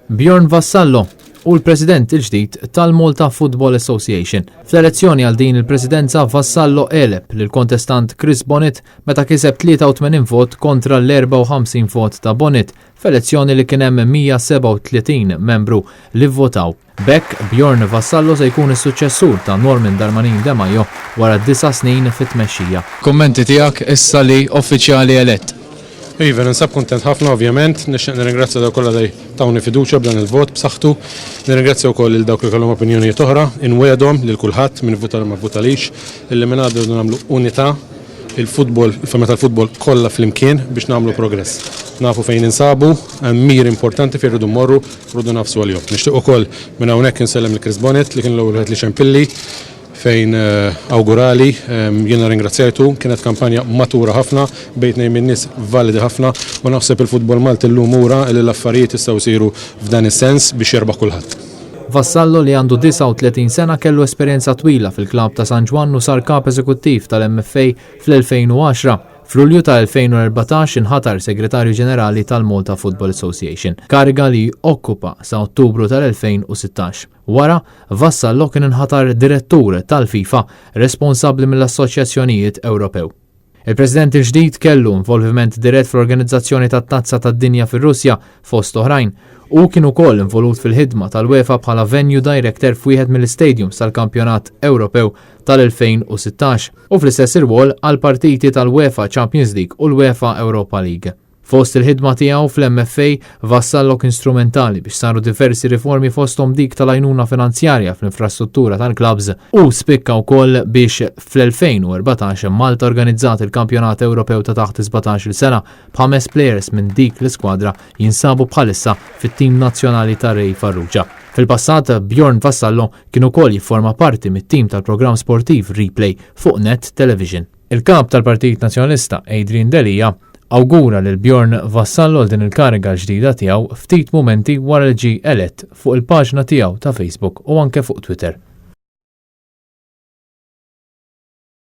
Bjorn Vassallo u l-President il-ġdid tal-Malta Football Association. Fl-elezzjoni għal din il-presidenza Vassallo eleb lill-kontestant Chris Bonnet meta kiseb 83 vot kontra l-54 vot ta' Bonnet f'elezzjoni li kien hemm 137 membru li vvotaw. Bekk Bjorn Vassallo se jkun is-suċċessur ta' Norman Darmanin De Maio wara 9 snin fit-tmexxija. Kummenti tiegħek issa li uffiċjali elett. Iva, nsab kontent ħafna ovvjament, nixtieq nirringrazzja dawk kollha li tawni fiduċja b'dan il-vot b'saħħtu. Nirringrazzja wkoll lil dawk li kellhom opinjonijiet oħra, inwiedhom lil kulħadd min vvuta ma vvutalix, illi minn għadu nagħmlu unità il-futbol, il-familja tal-futbol kollha flimkien biex nagħmlu progress. Nafu fejn insabu, hemm mir importanti fejn rridu mmorru, rridu nafsu għalihom. Nixtieq ukoll minn hawnhekk insellem lil Chris Bonnet li kien l-ewwel wieħed li xempilli fejn awgurali, jiena ringrazzjajtu, kienet kampanja matura ħafna, bejtnej minn nies validi ħafna u naħseb il-futbol Malti llum ura li l-affarijiet jistgħu jsiru f'dan is-sens biex jerbaħ kulħadd. Vassallo li għandu 39 sena kellu esperjenza twila fil-klabb ta' San Ġwan u sar kap eżekuttiv tal-MFA fl-2010. F'Lulju ta' 2014 inħatar segretarju ġenerali tal-Malta Football Association, kariga li okkupa sa' Ottubru tal-2016. Wara, Vassallo kien inħatar direttur tal-FIFA responsabbli mill-Assoċjazzjonijiet Ewropew. Il-President il-ġdid kellu involviment dirett fl-organizzazzjoni tat-Tazza tad-Dinja fir-Russja fost oħrajn u kien ukoll involut fil-ħidma tal-UEFA bħala venue director f'wieħed mill-stadiums tal-Kampjonat Ewropew tal-2016 u fl-istess irwol għal partiti tal-UEFA Champions League u l-UEFA Europa League. Fost il-ħidma tiegħu fl-MFA, Vassallo kien strumentali biex saru diversi riformi fosthom dik tal-għajnuna finanzjarja fl-infrastruttura tal-klabs u spikka wkoll biex fl-2014 Malta organizzat il-Kampjonat Ewropew ta' taħt 17 sena b'5 plejers minn dik l-iskwadra jinsabu bħalissa fit-tim nazzjonali ta' Rej Farrugia. Fil-passat, Bjorn Vassallo kien ukoll jifforma parti mit-tim tal-programm sportiv Replay fuq Net Television. Il-kap tal-Partit Nazzjonalista Adrian Delija awgura lil Bjorn Vassallo din il-kariga l-ġdida tiegħu ftit mumenti wara li ġie elett fuq il-paġna tiegħu ta' Facebook u anke fuq Twitter.